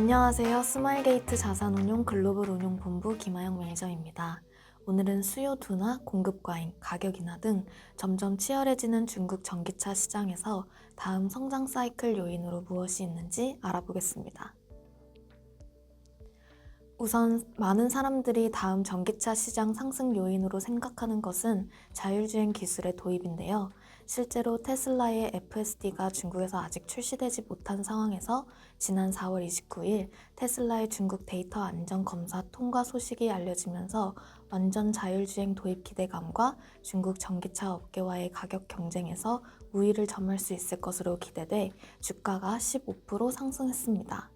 안녕하세요. 스마일게이트 자산운용 글로벌 운용본부 김하영 매니저입니다. 오늘은 수요 둔화, 공급 과잉, 가격 인하 등 점점 치열해지는 중국 전기차 시장에서 다음 성장 사이클 요인으로 무엇이 있는지 알아보겠습니다. 우선 많은 사람들이 다음 전기차 시장 상승 요인으로 생각하는 것은 자율주행 기술의 도입인데요. 실제로 테슬라의 FSD가 중국에서 아직 출시되지 못한 상황에서 지난 4월 29일 테슬라의 중국 데이터 안전 검사 통과 소식이 알려지면서 완전 자율주행 도입 기대감과 중국 전기차 업계와의 가격 경쟁에서 우위를 점할 수 있을 것으로 기대돼 주가가 15% 상승했습니다.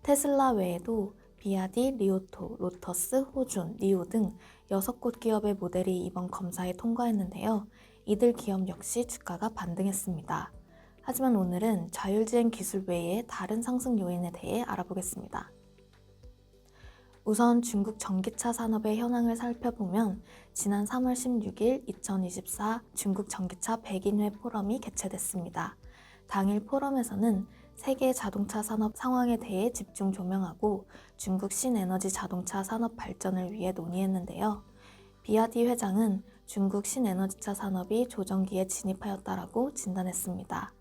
테슬라 외에도 비아디, 리오토, 로터스, 호준, 니오 등 6곳 기업의 모델이 이번 검사에 통과했는데요. 이들 기업 역시 주가가 반등했습니다. 하지만 오늘은 자율주행 기술 외에 다른 상승 요인에 대해 알아보겠습니다. 우선 중국 전기차 산업의 현황을 살펴보면 지난 3월 16일 2024 중국 전기차 100인회 포럼이 개최됐습니다. 당일 포럼에서는 세계 자동차 산업 상황에 대해 집중 조명하고 중국 신에너지 자동차 산업 발전을 위해 논의했는데요. 비아디 회장은 중국 신에너지차 산업이 조정기에 진입하였다라고 진단했습니다.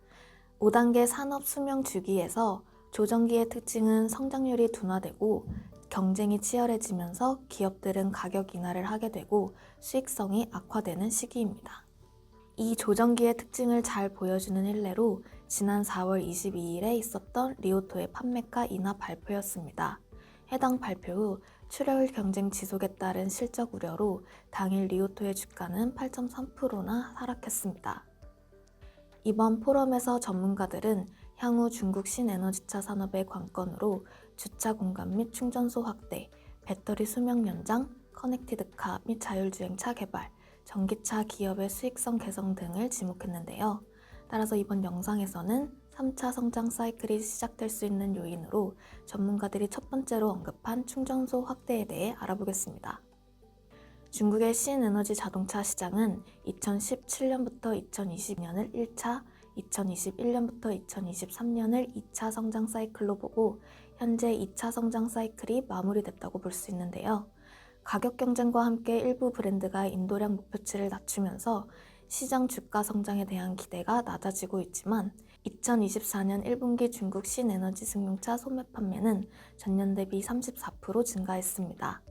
5단계 산업 수명 주기에서 조정기의 특징은 성장률이 둔화되고 경쟁이 치열해지면서 기업들은 가격 인하를 하게 되고 수익성이 악화되는 시기입니다. 이 조정기의 특징을 잘 보여주는 일례로 지난 4월 22일에 있었던 리오토의 판매가 인하 발표였습니다. 해당 발표 후 출혈 경쟁 지속에 따른 실적 우려로 당일 리오토의 주가는 8.3%나 하락했습니다. 이번 포럼에서 전문가들은 향후 중국 신에너지차 산업의 관건으로 주차 공간 및 충전소 확대, 배터리 수명 연장, 커넥티드카 및 자율주행차 개발, 전기차 기업의 수익성 개선 등을 지목했는데요. 따라서 이번 영상에서는 3차 성장 사이클이 시작될 수 있는 요인으로 전문가들이 첫 번째로 언급한 충전소 확대에 대해 알아보겠습니다. 중국의 신에너지 자동차 시장은 2017년부터 2020년을 1차, 2021년부터 2023년을 2차 성장 사이클로 보고 현재 2차 성장 사이클이 마무리됐다고 볼 수 있는데요. 가격 경쟁과 함께 일부 브랜드가 인도량 목표치를 낮추면서 시장 주가 성장에 대한 기대가 낮아지고 있지만 2024년 1분기 중국 신에너지 승용차 소매 판매는 전년 대비 34% 증가했습니다.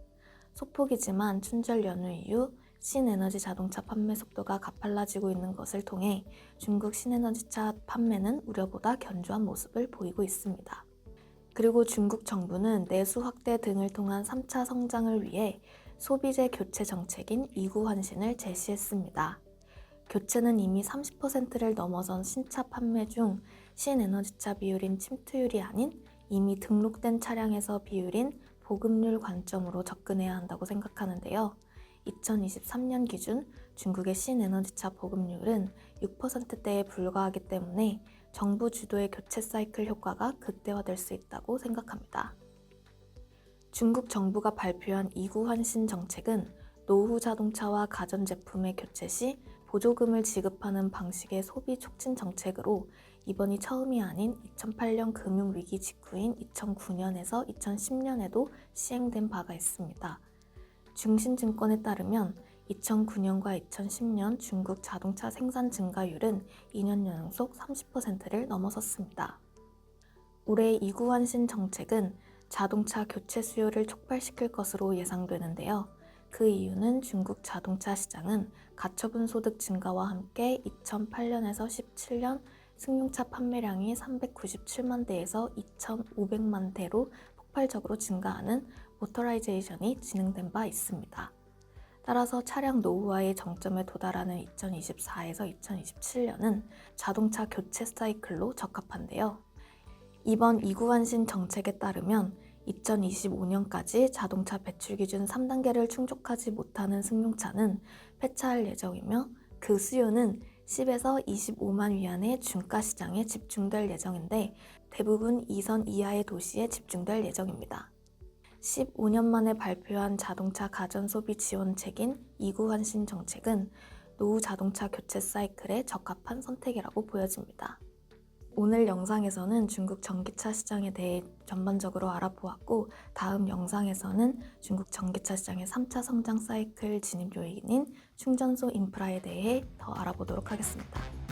소폭이지만 춘절 연휴 이후 신에너지 자동차 판매 속도가 가팔라지고 있는 것을 통해 중국 신에너지차 판매는 우려보다 견조한 모습을 보이고 있습니다. 그리고 중국 정부는 내수 확대 등을 통한 3차 성장을 위해 소비재 교체 정책인 2구 환신을 제시했습니다. 교체는 이미 30%를 넘어선 신차 판매 중 신에너지차 비율인 침투율이 아닌 이미 등록된 차량에서 비율인 보급률 관점으로 접근해야 한다고 생각하는데요. 2023년 기준 중국의 신에너지차 보급률은 6%대에 불과하기 때문에 정부 주도의 교체 사이클 효과가 극대화될 수 있다고 생각합니다. 중국 정부가 발표한 2구 환신 정책은 노후 자동차와 가전제품의 교체 시 보조금을 지급하는 방식의 소비 촉진 정책으로 이번이 처음이 아닌 2008년 금융위기 직후인 2009년에서 2010년에도 시행된 바가 있습니다. 중신증권에 따르면 2009년과 2010년 중국 자동차 생산 증가율은 2년 연속 30%를 넘어섰습니다. 올해 2구 환신 정책은 자동차 교체 수요를 촉발시킬 것으로 예상되는데요. 그 이유는 중국 자동차 시장은 가처분 소득 증가와 함께 2008년에서 17년 승용차 판매량이 397만 대에서 2,500만 대로 폭발적으로 증가하는 모터라이제이션이 진행된 바 있습니다. 따라서 차량 노후화의 정점에 도달하는 2024에서 2027년은 자동차 교체 사이클로 적합한데요. 이번 2구 환신 정책에 따르면 2025년까지 자동차 배출 기준 3단계를 충족하지 못하는 승용차는 폐차할 예정이며 그 수요는 10에서 25만 위안의 중가 시장에 집중될 예정인데 대부분 2선 이하의 도시에 집중될 예정입니다. 15년 만에 발표한 자동차 가전 소비 지원책인 2구 환신 정책은 노후 자동차 교체 사이클에 적합한 선택이라고 보여집니다. 오늘 영상에서는 중국 전기차 시장에 대해 전반적으로 알아보았고, 다음 영상에서는 중국 전기차 시장의 3차 성장 사이클 진입 요인인 충전소 인프라에 대해 더 알아보도록 하겠습니다.